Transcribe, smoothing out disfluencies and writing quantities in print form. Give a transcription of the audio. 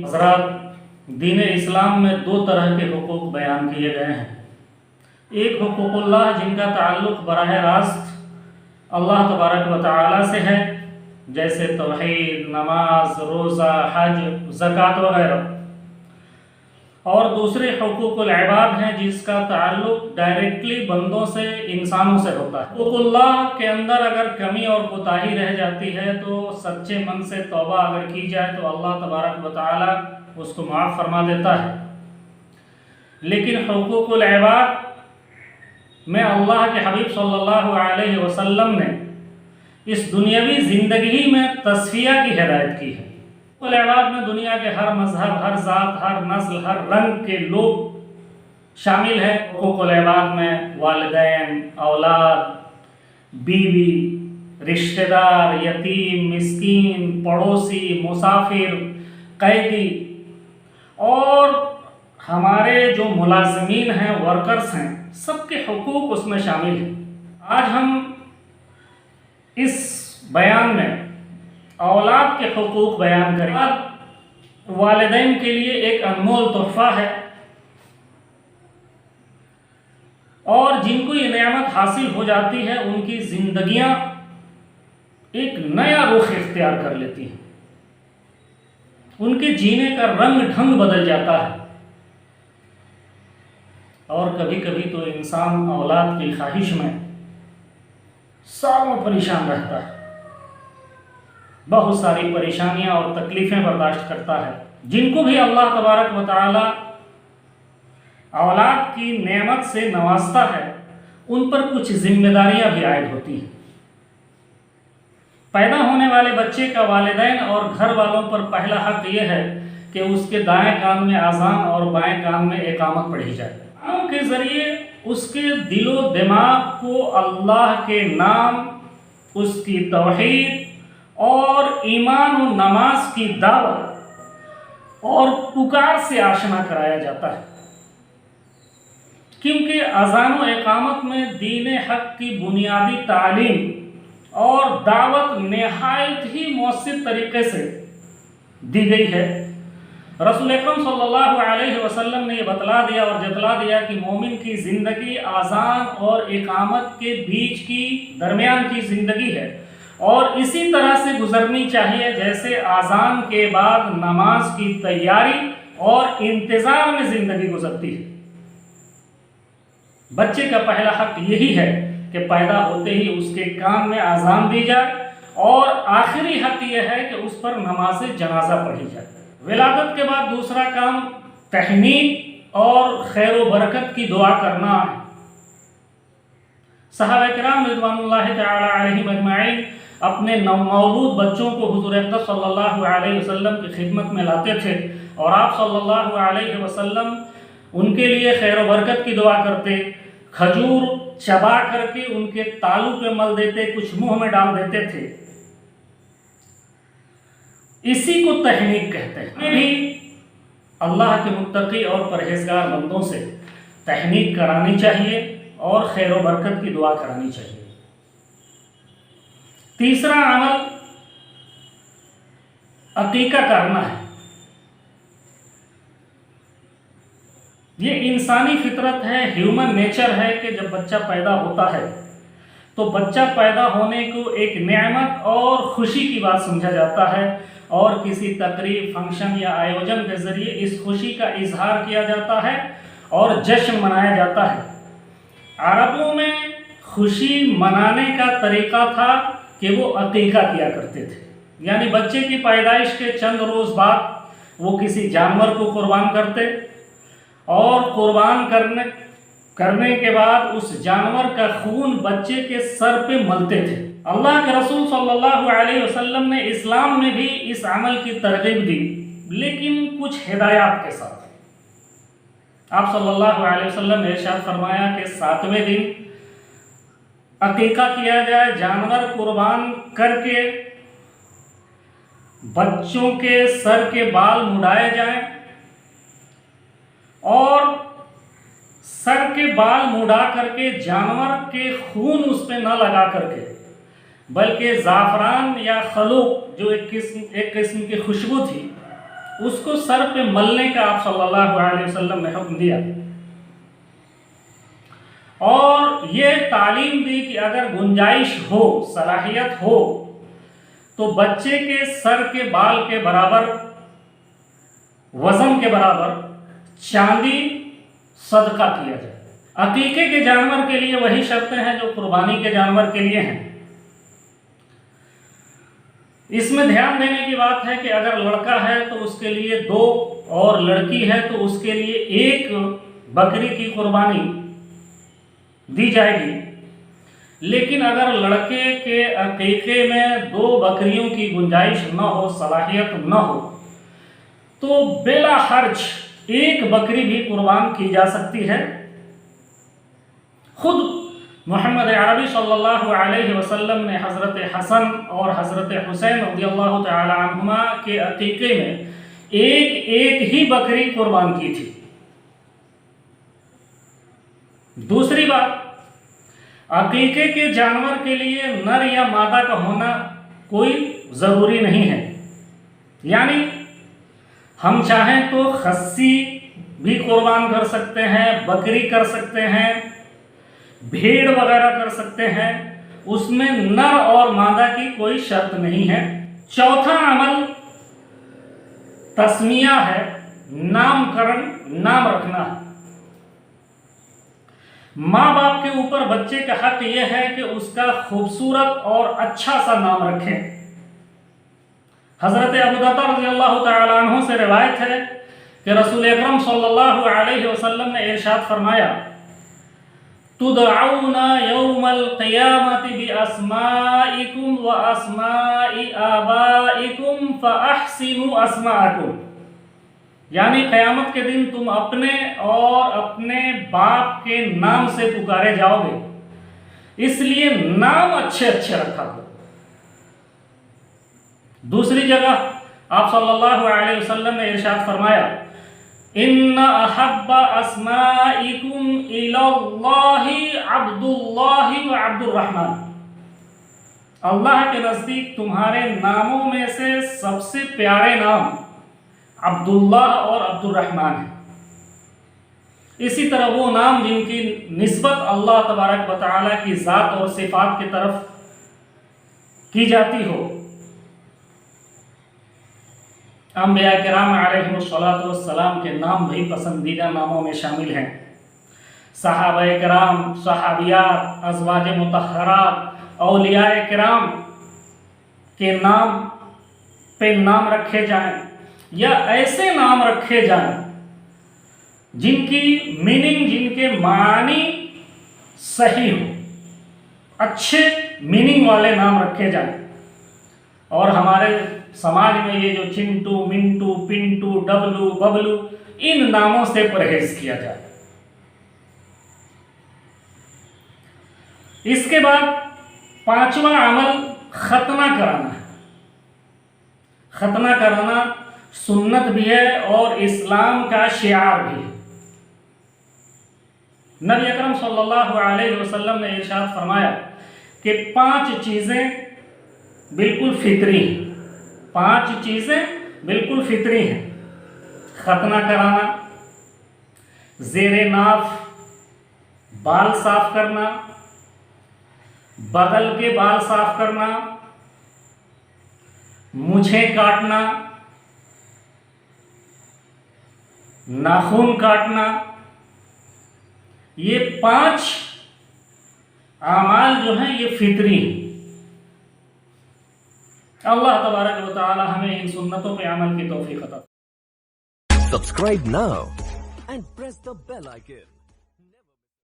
حضرات، دین اسلام میں دو طرح کے حقوق بیان کیے گئے ہیں۔ ایک حقوق اللہ جن کا تعلق براہ راست اللہ تبارک و تعالی سے ہے، جیسے توحید، نماز، روزہ، حج، زکوٰۃ وغیرہ، اور دوسرے حقوق العباد ہیں جس کا تعلق ڈائریکٹلی بندوں سے، انسانوں سے ہوتا ہے۔ حقوق اللہ کے اندر اگر کمی اور کوتاہی رہ جاتی ہے تو سچے من سے توبہ اگر کی جائے تو اللہ تبارک و تعالی اس کو معاف فرما دیتا ہے۔ لیکن حقوق العباد میں اللہ کے حبیب صلی اللہ علیہ وسلم نے اس دنیاوی زندگی میں تصفیہ کی ہدایت کی ہے۔ حقوق العباد میں دنیا کے ہر مذہب، ہر ذات، ہر نسل، ہر رنگ کے لوگ شامل ہیں۔ حقوق العباد میں والدین، اولاد، بیوی، رشتہ دار، یتیم، مسکین، پڑوسی، مسافر، قیدی اور ہمارے جو ملازمین ہیں، ورکرز ہیں، سب کے حقوق اس میں شامل ہیں۔ آج ہم اس بیان میں اولاد کے حقوق بیان کریں۔ والدین کے لیے ایک انمول تحفہ ہے، اور جن کو یہ نعمت حاصل ہو جاتی ہے ان کی زندگیاں ایک نیا رخ اختیار کر لیتی ہیں، ان کے جینے کا رنگ ڈھنگ بدل جاتا ہے۔ اور کبھی کبھی تو انسان اولاد کی خواہش میں سالوں پریشان رہتا ہے، بہت ساری پریشانیاں اور تکلیفیں برداشت کرتا ہے۔ جن کو بھی اللہ تبارک و تعالی اولاد کی نعمت سے نوازتا ہے ان پر کچھ ذمہ داریاں بھی عائد ہوتی ہیں۔ پیدا ہونے والے بچے کا والدین اور گھر والوں پر پہلا حق یہ ہے کہ اس کے دائیں کان میں اذان اور بائیں کان میں اقامت پڑھی جائے۔ کانوں کے ذریعے اس کے دل و دماغ کو اللہ کے نام، اس کی توحید اور ایمان و نماز کی دعوت اور پکار سے آشنا کرایا جاتا ہے، کیونکہ اذان و اقامت میں دین حق کی بنیادی تعلیم اور دعوت نہایت ہی مؤثر طریقے سے دی گئی ہے۔ رسول اکرم صلی اللہ علیہ وسلم نے یہ بتلا دیا اور جتلا دیا کہ مومن کی زندگی اذان اور اقامت کے بیچ کی، درمیان کی زندگی ہے، اور اسی طرح سے گزرنی چاہیے جیسے اذان کے بعد نماز کی تیاری اور انتظار میں زندگی گزرتی ہے۔ بچے کا پہلا حق یہی ہے کہ پیدا ہوتے ہی اس کے کان میں اذان دی جائے، اور آخری حق یہ ہے کہ اس پر نماز جنازہ پڑھی جائے۔ ولادت کے بعد دوسرا کام تہنیت اور خیر و برکت کی دعا کرنا ہے۔ صحابہ کرام رضوان اللہ تعالی علیہم اجمعین اپنے نومولود بچوں کو حضور اقدس صلی اللہ علیہ وسلم کی خدمت میں لاتے تھے، اور آپ صلی اللہ علیہ وسلم ان کے لیے خیر و برکت کی دعا کرتے، کھجور چبا کر کے ان کے تالو پہ مل دیتے، کچھ منہ میں ڈال دیتے تھے۔ اسی کو تہنیک کہتے ہیں۔ ہمیں بھی اللہ کے متقی اور پرہیزگار بندوں سے تہنیک کرانی چاہیے اور خیر و برکت کی دعا کرانی چاہیے۔ تیسرا عمل عقیقہ کرنا ہے۔ یہ انسانی فطرت ہے، ہیومن نیچر ہے کہ جب بچہ پیدا ہوتا ہے تو بچہ پیدا ہونے کو ایک نعمت اور خوشی کی بات سمجھا جاتا ہے، اور کسی تقریب، فنکشن یا آیوجن کے ذریعے اس خوشی کا اظہار کیا جاتا ہے اور جشن منایا جاتا ہے۔ عربوں میں خوشی منانے کا طریقہ تھا کہ وہ عقیقہ کیا کرتے تھے، یعنی بچے کی پیدائش کے چند روز بعد وہ کسی جانور کو قربان کرتے، اور قربان کرنے کے بعد اس جانور کا خون بچے کے سر پہ ملتے تھے۔ اللہ کے رسول صلی اللہ علیہ وسلم نے اسلام میں بھی اس عمل کی ترغیب دی، لیکن کچھ ہدایات کے ساتھ۔ آپ صلی اللہ علیہ وسلم نے ارشاد فرمایا کہ 7ویں دن عقیقہ کیا جائے، جانور قربان کر کے بچوں کے سر کے بال مڈائے جائیں، اور سر کے بال مڈا کر کے جانور کے خون اس پہ نہ لگا کر کے، بلکہ زعفران یا خلوق جو ایک قسم کی خوشبو تھی اس کو سر پہ ملنے کا آپ صلی اللہ علیہ وسلم نے حکم دیا، اور یہ تعلیم دی کہ اگر گنجائش ہو، صلاحیت ہو، تو بچے کے سر کے بال کے برابر، وزن کے برابر چاندی صدقہ کیا جائے۔ عقیقے کے جانور کے لیے وہی شرطیں ہیں جو قربانی کے جانور کے لیے ہیں۔ اس میں دھیان دینے کی بات ہے کہ اگر لڑکا ہے تو اس کے لیے 2 اور لڑکی ہے تو اس کے لیے 1 بکری کی قربانی دی جائے گی، لیکن اگر لڑکے کے عقیقے میں 2 بکریوں کی گنجائش نہ ہو، صلاحیت نہ ہو، تو بلا حرج 1 بکری بھی قربان کی جا سکتی ہے۔ خود محمد عربی صلی اللہ علیہ وسلم نے حضرت حسن اور حضرت حسین رضی اللہ تعالی عنہما کے عقیقے میں ایک ہی بکری قربان کی تھی۔ دوسری بات، عقیقے کے جانور کے لیے نر یا مادہ کا ہونا کوئی ضروری نہیں ہے، یعنی ہم چاہیں تو خصی بھی قربان کر سکتے ہیں، بکری کر سکتے ہیں، بھیڑ وغیرہ کر سکتے ہیں، اس میں نر اور مادہ کی کوئی شرط نہیں ہے۔ چوتھا عمل تسمیہ ہے، نام کرن، نام رکھنا ہے۔ ماں باپ کے اوپر بچے کا حق یہ ہے کہ اس کا خوبصورت اور اچھا سا نام رکھیں۔ حضرت ابو درداء رضی اللہ تعالی عنہ سے روایت ہے کہ رسول اکرم صلی اللہ علیہ وسلم نے ارشاد فرمایا، تدعون یوم القیامت باسمائکم واسماء آبائکم فاحسنوا اسماءکم، یعنی قیامت کے دن تم اپنے اور اپنے باپ کے نام سے پکارے جاؤ گے، اس لیے نام اچھے اچھے رکھا کرو۔ دوسری جگہ آپ صلی اللہ علیہ وسلم نے ارشاد فرمایا، ان احب اسمائکم الی اللہ عبد اللہ و عبد الرحمن، اللہ کے نزدیک تمہارے ناموں میں سے سب سے پیارے نام عبداللہ اور عبد الرحمن ہیں۔ اسی طرح وہ نام جن کی نسبت اللہ تبارک و تعالیٰ کی ذات اور صفات کی طرف کی جاتی ہو۔ انبیاء کرام علیہم السلام کے نام بھی پسندیدہ ناموں میں شامل ہیں۔ صحابہ کرام، صحابیات، ازواج مطہرات، اولیاء کرام کے نام پہ نام رکھے جائیں، یا ایسے نام رکھے جائیں جن کی میننگ، جن کے معنی صحیح ہو، اچھے میننگ والے نام رکھے جائیں۔ اور ہمارے سماج میں یہ جو چنٹو، منٹو، پنٹو، ڈبلو، ببلو، ان ناموں سے پرہیز کیا جائے۔ اس کے بعد 5واں عمل ختنہ کرانا ہے۔ ختنہ کرانا سنت بھی ہے اور اسلام کا شعار بھی ہے۔ نبی اکرم صلی اللہ علیہ وسلم نے ارشاد فرمایا کہ 5 چیزیں بالکل فطری ہیں، 5 چیزیں بالکل فطری ہیں: ختنہ کرانا، زیر ناف بال صاف کرنا، بغل کے بال صاف کرنا، مونچھیں کاٹنا، ناخن کاٹنا، یہ 5 اعمال جو ہیں یہ فطری ہیں۔ اللہ تبارک و تعالی ہمیں ان سنتوں پہ عمل کی توفیق عطا۔ Subscribe now and press the bell icon.